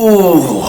Ooh.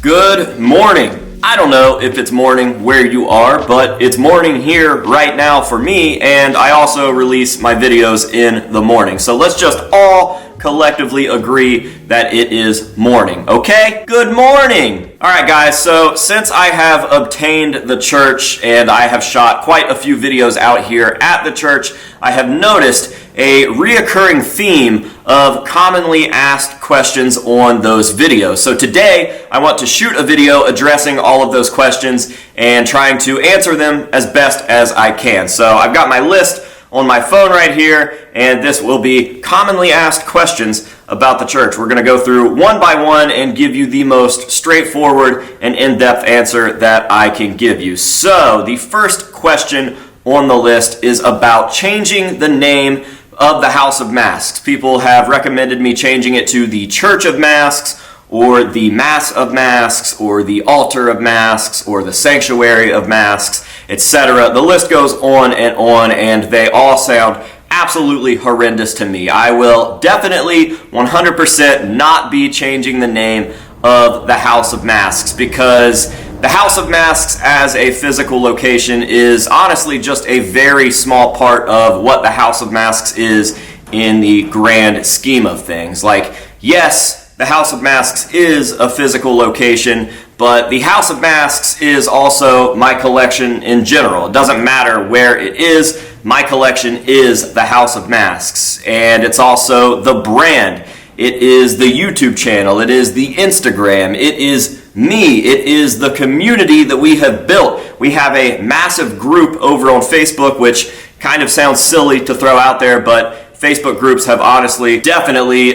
Good morning. I don't know if it's morning where you are, but it's morning here right now for me, and I also release my videos in the morning. So let's just all collectively agree that it is morning, okay? Good morning! Alright guys, so since I have obtained the church and I have shot quite a few videos out here at the church, I have noticed a reoccurring theme of commonly asked questions on those videos. So today, I want to shoot a video addressing all of those questions and trying to answer them as best as I can. So I've got my list on my phone right here, and this will be commonly asked questions about the church. We're going to go through one by one and give you the most straightforward and in-depth answer that I can give you. So the first question on the list is about changing the name of the House of Masks. People have recommended me changing it to the Church of Masks, or the Mass of Masks, or the Altar of Masks, or the Sanctuary of Masks, etc. The list goes on, and they all sound absolutely horrendous to me. I will definitely 100% not be changing the name of the House of Masks, because the House of Masks as a physical location is honestly just a very small part of what the House of Masks is in the grand scheme of things. Like, yes, the House of Masks is a physical location, but the House of Masks is also my collection in general. It doesn't matter where it is, my collection is the House of Masks. And it's also the brand. It is the YouTube channel. It is the Instagram. It is me. It is the community that we have built. We have a massive group over on Facebook, which kind of sounds silly to throw out there, but Facebook groups have honestly definitely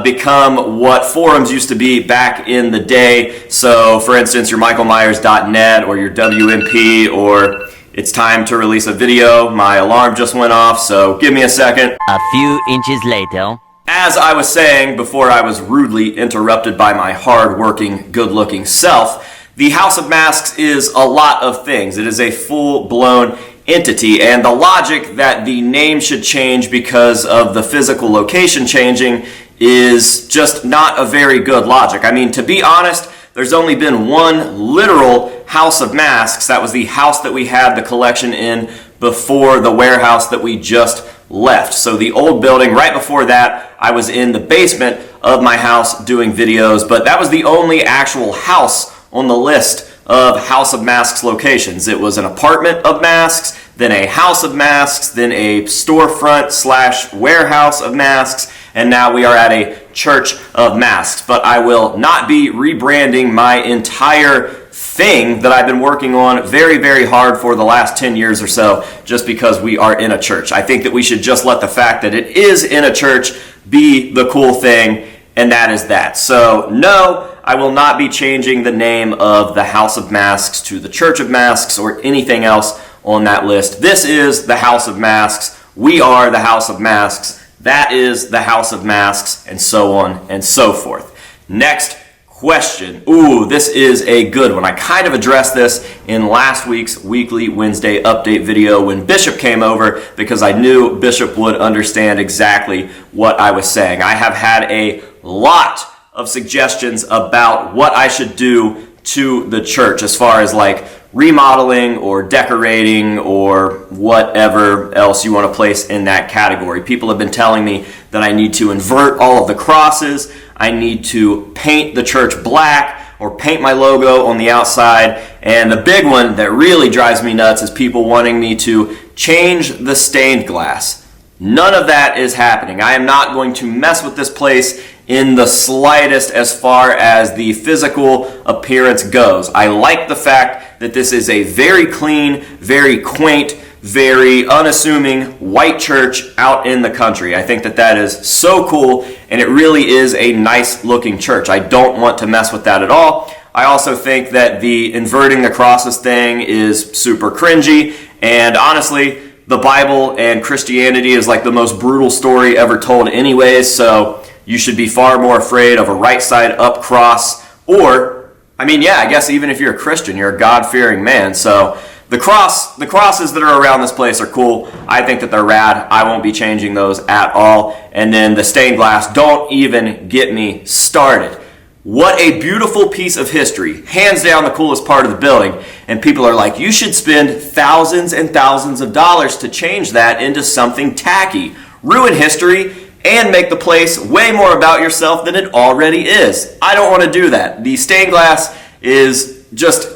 become what forums used to be back in the day. So, for instance, your michaelmyers.net or your WMP, or it's time to release a video. My alarm just went off, so give me a second. A few inches later. As I was saying before I was rudely interrupted by my hard-working, good-looking self, the House of Masks is a lot of things. It is a full-blown entity, and the logic that the name should change because of the physical location changing is just not a very good logic. I mean, to be honest, there's only been one literal House of Masks. That was the house that we had the collection in before the warehouse that we just left. So the old building, right before that, I was in the basement of my house doing videos, but that was the only actual house on the list of House of Masks locations. It was an apartment of masks, then a house of masks, then a storefront / warehouse of masks, and now we are at a church of masks. But I will not be rebranding my entire thing that I've been working on very, very hard for the last 10 years or so, just because we are in a church. I think that we should just let the fact that it is in a church be the cool thing, and that is that. So no, I will not be changing the name of the House of Masks to the Church of Masks or anything else on that list. This is the House of Masks. We are the House of Masks. That is the House of Masks, and so on and so forth. Next question. Ooh, this is a good one. I kind of addressed this in last week's weekly Wednesday update video when Bishop came over, because I knew Bishop would understand exactly what I was saying. I have had a lot of suggestions about what I should do to the church as far as like remodeling or decorating or whatever else you want to place in that category. People have been telling me that I need to invert all of the crosses, I need to paint the church black or paint my logo on the outside, and the big one that really drives me nuts is people wanting me to change the stained glass. None of that is happening. I am not going to mess with this place in the slightest as far as the physical appearance goes. I like the fact that this is a very clean, very quaint, very unassuming white church out in the country. I think that that is so cool, and it really is a nice looking church. I don't want to mess with that at all. I also think that the inverting the crosses thing is super cringy, and honestly, the Bible and Christianity is like the most brutal story ever told anyways, so you should be far more afraid of a right side up cross, or, I mean, yeah, I guess even if you're a Christian, you're a God-fearing man, so The crosses that are around this place are cool. I think that they're rad. I won't be changing those at all. And then the stained glass, don't even get me started. What a beautiful piece of history. Hands down the coolest part of the building. And people are like, you should spend thousands and thousands of dollars to change that into something tacky, ruin history, and make the place way more about yourself than it already is. I don't want to do that. The stained glass is just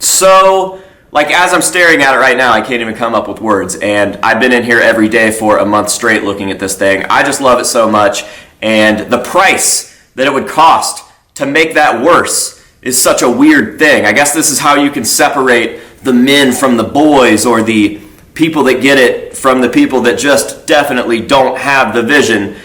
so... Like, as I'm staring at it right now, I can't even come up with words. And I've been in here every day for a month straight looking at this thing. I just love it so much. And the price that it would cost to make that worse is such a weird thing. I guess this is how you can separate the men from the boys, or the people that get it from the people that just definitely don't have the vision.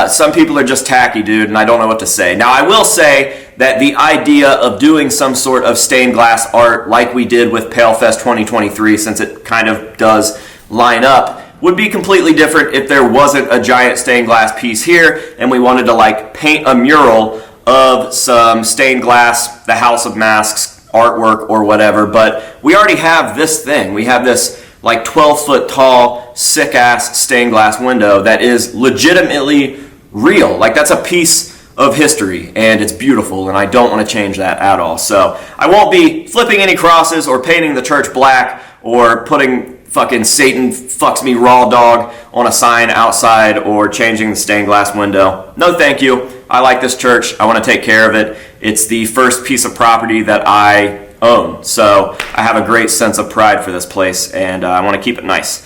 Some people are just tacky, dude, and I don't know what to say. Now, I will say that the idea of doing some sort of stained glass art like we did with PaleFest 2023, since it kind of does line up, would be completely different if there wasn't a giant stained glass piece here and we wanted to like paint a mural of some stained glass, the House of Masks artwork or whatever. But we already have this thing. We have this like 12-foot tall, sick-ass stained glass window that is legitimately real. Like, that's a piece of history, and it's beautiful, and I don't want to change that at all. So I won't be flipping any crosses or painting the church black or putting fucking Satan fucks me raw dog on a sign outside or changing the stained glass window. No thank you. I like this church. I want to take care of it. It's the first piece of property that I own, so I have a great sense of pride for this place, and I want to keep it nice.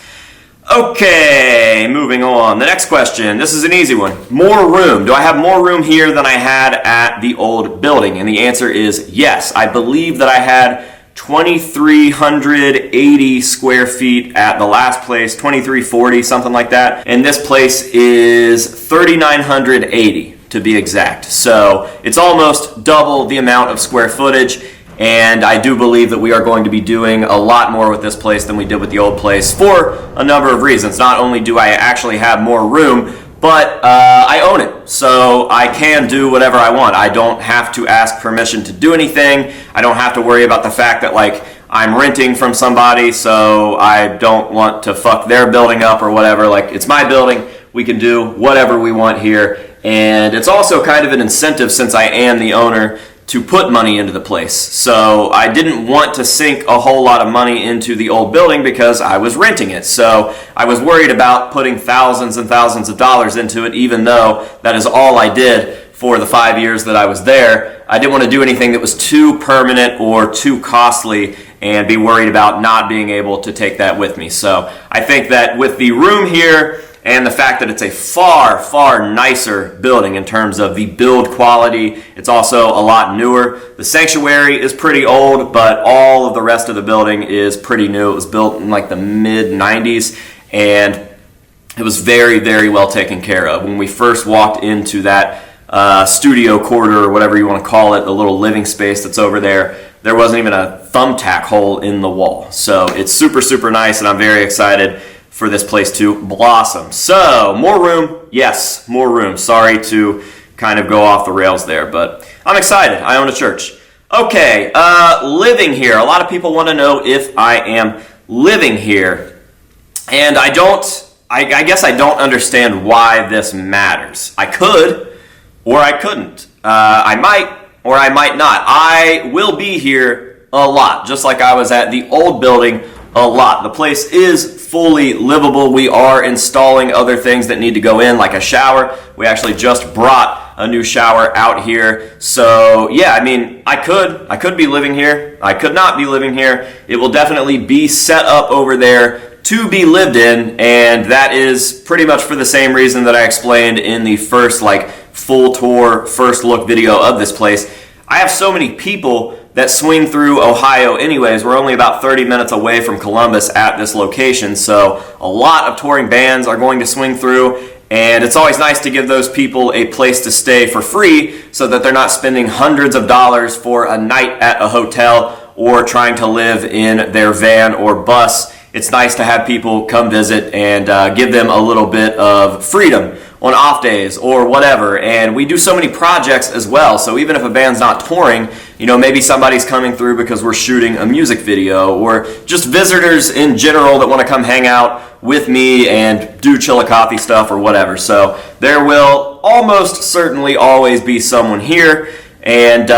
Okay, moving on. The next question. This is an easy one. More room. Do I have more room here than I had at the old building? And the answer is yes. I believe that I had 2,380 square feet at the last place, 2,340, something like that. And this place is 3,980 to be exact. So it's almost double the amount of square footage. And I do believe that we are going to be doing a lot more with this place than we did with the old place for a number of reasons. Not only do I actually have more room, but I own it. So I can do whatever I want. I don't have to ask permission to do anything. I don't have to worry about the fact that like I'm renting from somebody, so I don't want to fuck their building up or whatever. Like, it's my building. We can do whatever we want here. And it's also kind of an incentive, since I am the owner, to put money into the place. So I didn't want to sink a whole lot of money into the old building because I was renting it. So I was worried about putting thousands and thousands of dollars into it, even though that is all I did for the 5 years that I was there. I didn't want to do anything that was too permanent or too costly and be worried about not being able to take that with me. So I think that with the room here and the fact that it's a far, far nicer building in terms of the build quality, it's also a lot newer. The sanctuary is pretty old, but all of the rest of the building is pretty new. It was built in like the mid-90s, and it was very, very well taken care of. When we first walked into that studio quarter, or whatever you want to call it, the little living space that's over there, there wasn't even a thumbtack hole in the wall. So it's super, super nice, and I'm very excited for this place to blossom. So, more room? Yes, more room. Sorry to kind of go off the rails there, but I'm excited. I own a church. Okay, living here. A lot of people want to know if I am living here. And I guess I don't understand why this matters. I could, or I couldn't. I might, or I might not. I will be here a lot, just like I was at the old building a lot. The place is fully livable. We are installing other things that need to go in, like a shower. We actually just brought a new shower out here. So yeah, I mean, I could be living here. I could not be living here. It will definitely be set up over there to be lived in, and that is pretty much for the same reason that I explained in the first like full tour, first look video of this place. I have so many people that swing through Ohio anyways. We're only about 30 minutes away from Columbus at this location, so a lot of touring bands are going to swing through, and it's always nice to give those people a place to stay for free so that they're not spending hundreds of dollars for a night at a hotel or trying to live in their van or bus. It's nice to have people come visit and give them a little bit of freedom on off days or whatever. And we do so many projects as well. So even if a band's not touring, maybe somebody's coming through because we're shooting a music video, or just visitors in general that want to come hang out with me and do Chillicothe stuff or whatever. So there will almost certainly always be someone here. And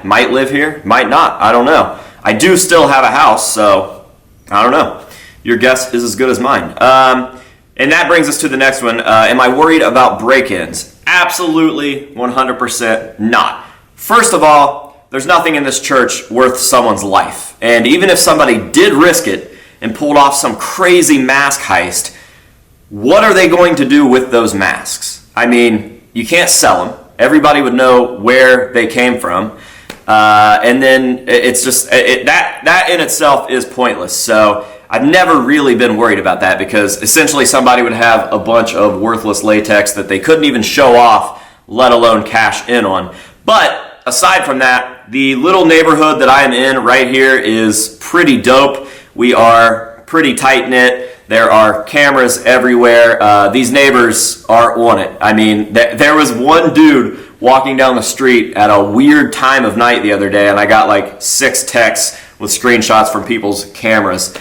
might live here, might not. I don't know. I do still have a house, so I don't know. Your guess is as good as mine. And that brings us to the next one. Am I worried about break-ins? Absolutely, 100% not. First of all, there's nothing in this church worth someone's life. And even if somebody did risk it and pulled off some crazy mask heist, what are they going to do with those masks? I mean, you can't sell them. Everybody would know where they came from. And then it's just, that in itself is pointless. So I've never really been worried about that, because essentially somebody would have a bunch of worthless latex that they couldn't even show off, let alone cash in on. But aside from that, the little neighborhood that I am in right here is pretty dope. We are pretty tight-knit. There are cameras everywhere. These neighbors are on it. I mean, there was one dude walking down the street at a weird time of night the other day, and I got like 6 texts with screenshots from people's cameras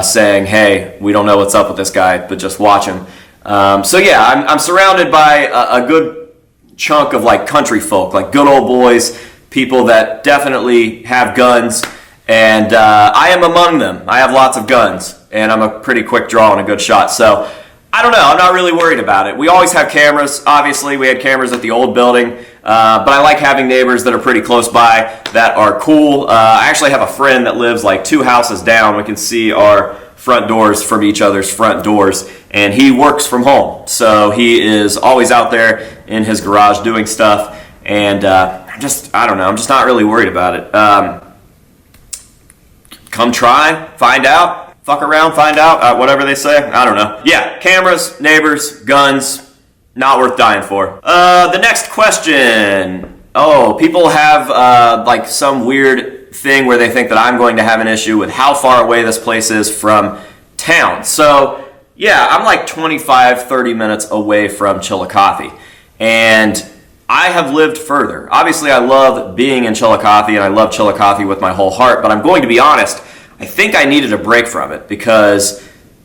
saying, hey, we don't know what's up with this guy, but just watch him. So yeah, I'm surrounded by a good chunk of like country folk, like good old boys, people that definitely have guns, and I am among them. I have lots of guns, and I'm a pretty quick draw and a good shot. So I don't know. I'm not really worried about it. We always have cameras. Obviously, we had cameras at the old building, but I like having neighbors that are pretty close by that are cool. I actually have a friend that lives like 2 houses down. We can see our front doors from each other's front doors, and he works from home. So he is always out there in his garage doing stuff, and I don't know. I'm just not really worried about it. Come try, find out. Fuck around, find out, whatever they say. I don't know. Yeah, cameras, neighbors, guns, not worth dying for. The next question. Oh, people have like some weird thing where they think that I'm going to have an issue with how far away this place is from town. So, yeah, I'm like 25, 30 minutes away from Chillicothe. And I have lived further. Obviously, I love being in Chillicothe, and I love Chillicothe with my whole heart, but I'm going to be honest, I think I needed a break from it, because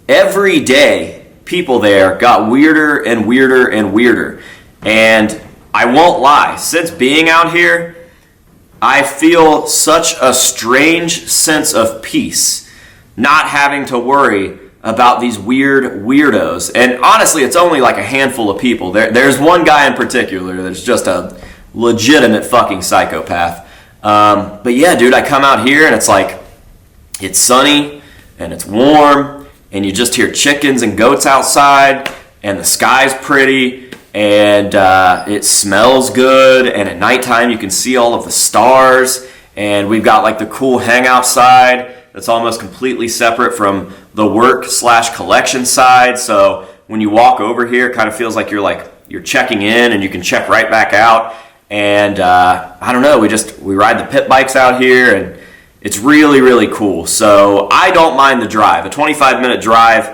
every day people there got weirder and weirder and weirder. And I won't lie, since being out here, I feel such a strange sense of peace not having to worry about these weird weirdos. And honestly, it's only like a handful of people. There's one guy in particular that's just a legitimate fucking psychopath. But yeah, dude, I come out here and it's like, it's sunny, and it's warm, and you just hear chickens and goats outside, and the sky's pretty, and it smells good, and at nighttime you can see all of the stars, and we've got like the cool hangout side that's almost completely separate from the work/collection side. So when you walk over here, it kind of feels like you're checking in, and you can check right back out. And I don't know, we ride the pit bikes out here, and it's really, really cool. So I don't mind the drive. A 25-minute drive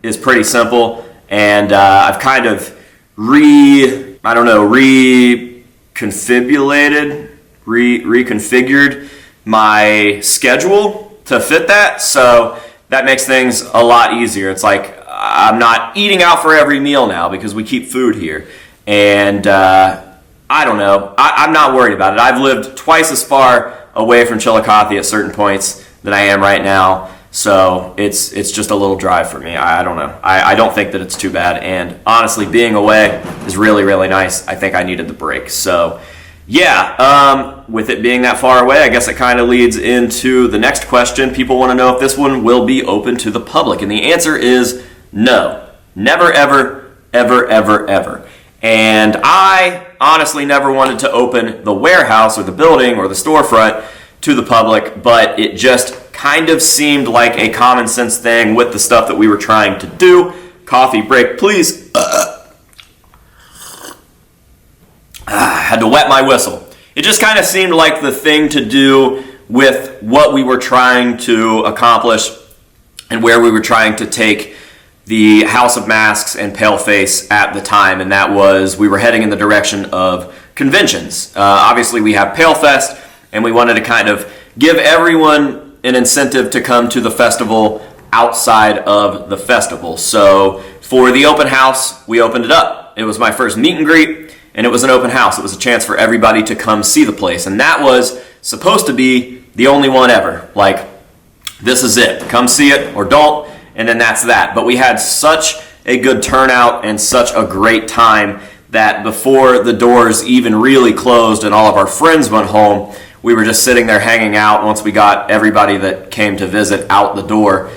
is pretty simple, and I've kind of reconfigured my schedule to fit that. So that makes things a lot easier. It's like I'm not eating out for every meal now because we keep food here. And I don't know. I'm not worried about it. I've lived twice as far away from Chillicothe at certain points than I am right now, so it's just a little drive for me. I don't know. I don't think that it's too bad, and honestly, being away is really, really nice. I think I needed the break. So yeah, with it being that far away, I guess it kind of leads into the next question. People want to know if this one will be open to the public, and the answer is no. Never, ever, ever, ever, ever. And I honestly never wanted to open the warehouse or the building or the storefront to the public, but it just kind of seemed like a common sense thing with the stuff that we were trying to do. Coffee break, please. Had to wet my whistle. It just kind of seemed like the thing to do with what we were trying to accomplish and where we were trying to take the House of Masks and Paleface at the time, and that was we were heading in the direction of conventions. Obviously, we have Palefest, and we wanted to kind of give everyone an incentive to come to the festival outside of the festival. So for the open house, we opened it up. It was my first meet and greet, and it was an open house. It was a chance for everybody to come see the place, and that was supposed to be the only one ever. Like, this is it. Come see it or don't, and then that's that. But we had such a good turnout and such a great time that before the doors even really closed and all of our friends went home, we were just sitting there hanging out. Once we got everybody that came to visit out the door,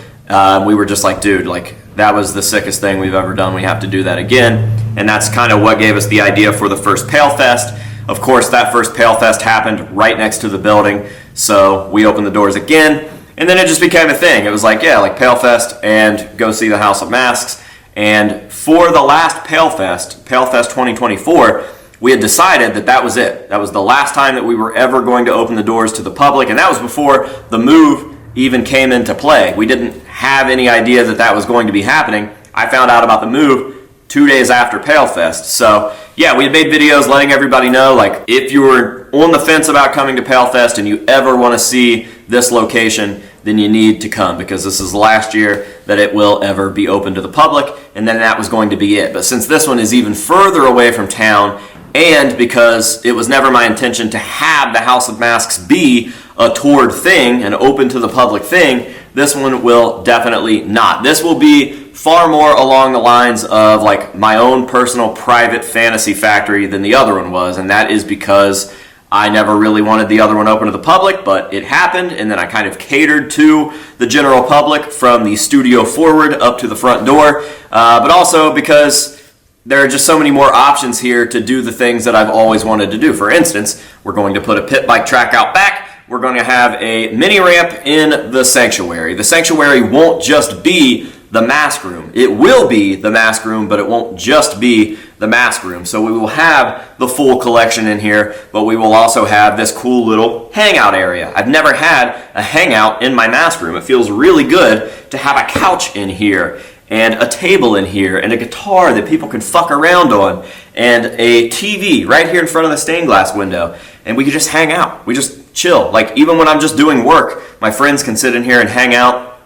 we were just like, dude, like, that was the sickest thing we've ever done. We have to do that again. And that's kind of what gave us the idea for the first Palefest. Of course, that first Palefest happened right next to the building, so we opened the doors again, and then it just became a thing. It was like, yeah, like Palefest and go see the House of Masks. And for the last Palefest, Palefest 2024, we had decided that that was it. That was the last time that we were ever going to open the doors to the public, and that was before the move even came into play. We didn't have any idea that that was going to be happening. I found out about the move 2 days after Palefest. So yeah, we had made videos letting everybody know, like, if you were on the fence about coming to Palefest and you ever want to see this location, then you need to come, because this is the last year that it will ever be open to the public, and then that was going to be it. But since this one is even further away from town, and because it was never my intention to have the House of Masks be a toured thing, an open to the public thing, this one will definitely not. This will be far more along the lines of like my own personal private fantasy factory than the other one was, and that is because I never really wanted the other one open to the public, but it happened, and then I kind of catered to the general public from the studio forward up to the front door, but also because there are just so many more options here to do the things that I've always wanted to do. For instance, we're going to put a pit bike track out back. We're going to have a mini ramp in the sanctuary. The sanctuary won't just be the mask room. It will be the mask room, but it won't just be the mask room. So we will have the full collection in here, but we will also have this cool little hangout area. I've never had a hangout in my mask room. It feels really good to have a couch in here, and a table in here, and a guitar that people can fuck around on, and a TV right here in front of the stained glass window. And we can just hang out. We just chill. Like, even when I'm just doing work, my friends can sit in here and hang out,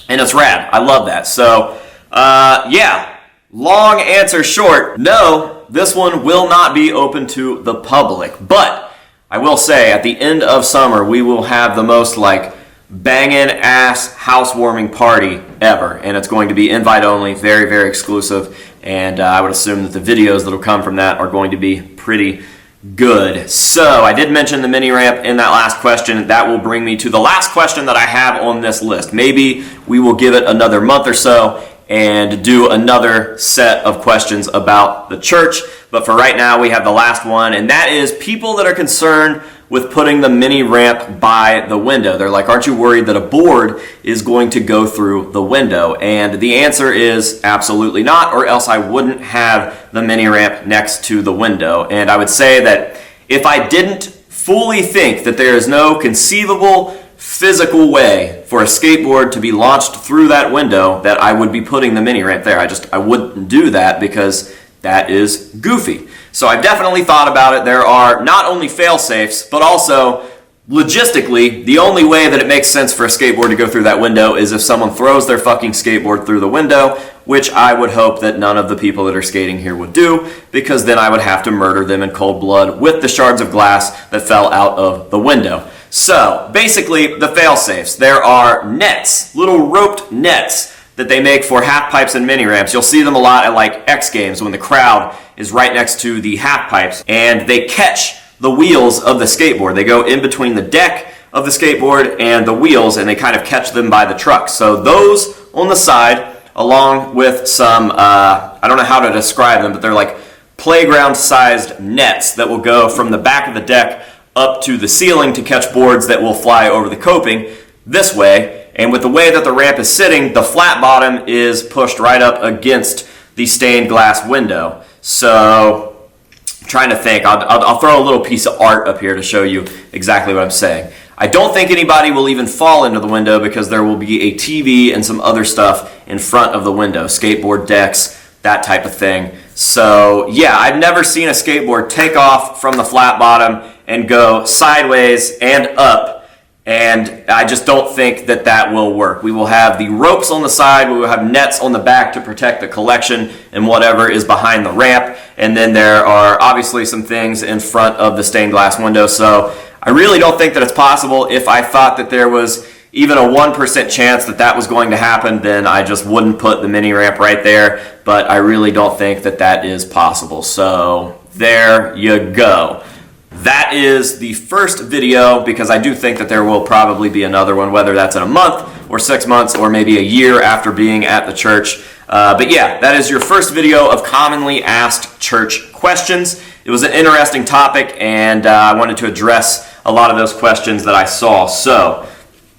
and it's rad. I love that. So, yeah, long answer short, no, this one will not be open to the public. But I will say, at the end of summer, we will have the most, like, banging ass housewarming party ever, and it's going to be invite only, very, very exclusive, and I would assume that the videos that will come from that are going to be pretty good. So I did mention the mini ramp in that last question. That will bring me to the last question that I have on this list. Maybe we will give it another month or so and do another set of questions about the church, but for right now we have the last one, and that is people that are concerned with putting the mini ramp by the window. They're like, aren't you worried that a board is going to go through the window? And the answer is absolutely not, or else I wouldn't have the mini ramp next to the window. And I would say that if I didn't fully think that there is no conceivable physical way for a skateboard to be launched through that window, that I would be putting the mini ramp there. I wouldn't do that, because that is goofy. So I've definitely thought about it. There are not only fail-safes, but also logistically, the only way that it makes sense for a skateboard to go through that window is if someone throws their fucking skateboard through the window, which I would hope that none of the people that are skating here would do, because then I would have to murder them in cold blood with the shards of glass that fell out of the window. So basically, the fail-safes. There are nets, little roped nets that they make for half pipes and mini ramps. You'll see them a lot at like X Games when the crowd is right next to the half pipes, and they catch the wheels of the skateboard. They go in between the deck of the skateboard and the wheels, and they kind of catch them by the truck. So those on the side, along with some, I don't know how to describe them, but they're like playground-sized nets that will go from the back of the deck up to the ceiling to catch boards that will fly over the coping this way. And with the way that the ramp is sitting, the flat bottom is pushed right up against the stained glass window. So, I'm trying to think. I'll throw a little piece of art up here to show you exactly what I'm saying. I don't think anybody will even fall into the window because there will be a TV and some other stuff in front of the window, skateboard decks, that type of thing. So yeah, I've never seen a skateboard take off from the flat bottom and go sideways and up, and I just don't think that that will work. We will have the ropes on the side, we will have nets on the back to protect the collection and whatever is behind the ramp, and then there are obviously some things in front of the stained glass window. So I really don't think that it's possible. If I thought that there was even a 1% chance that that was going to happen, then I just wouldn't put the mini ramp right there, but I really don't think that that is possible. So there you go. That is the first video, because I do think that there will probably be another one, whether that's in a month or 6 months or maybe a year after being at the church. But yeah, that is your first video of commonly asked church questions. It was an interesting topic, and I wanted to address a lot of those questions that I saw. So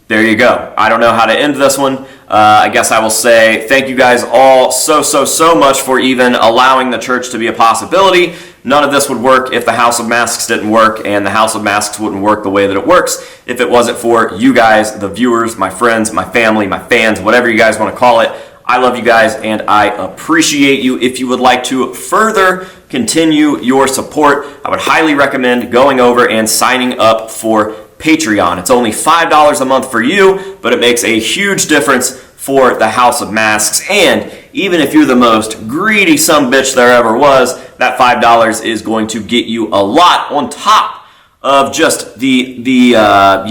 there you go. I don't know how to end this one. I guess I will say thank you guys all so much for even allowing the church to be a possibility. None of this would work if the House of Masks didn't work, and the House of Masks wouldn't work the way that it works if it wasn't for you guys, the viewers, my friends, my family, my fans, whatever you guys want to call it. I love you guys and I appreciate you. If you would like to further continue your support, I would highly recommend going over and signing up for Patreon. It's only $5 a month for you, but it makes a huge difference for the House of Masks. And even if you're the most greedy sumbitch there ever was, that $5 is going to get you a lot on top of just I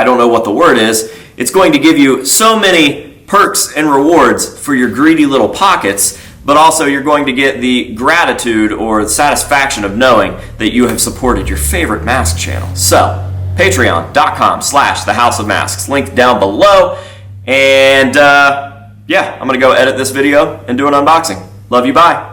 don't know what the word is. It's going to give you so many perks and rewards for your greedy little pockets, but also you're going to get the gratitude or the satisfaction of knowing that you have supported your favorite mask channel. So, patreon.com/theHouseOfMasks, link down below. And yeah, I'm going to go edit this video and do an unboxing. Love you, bye.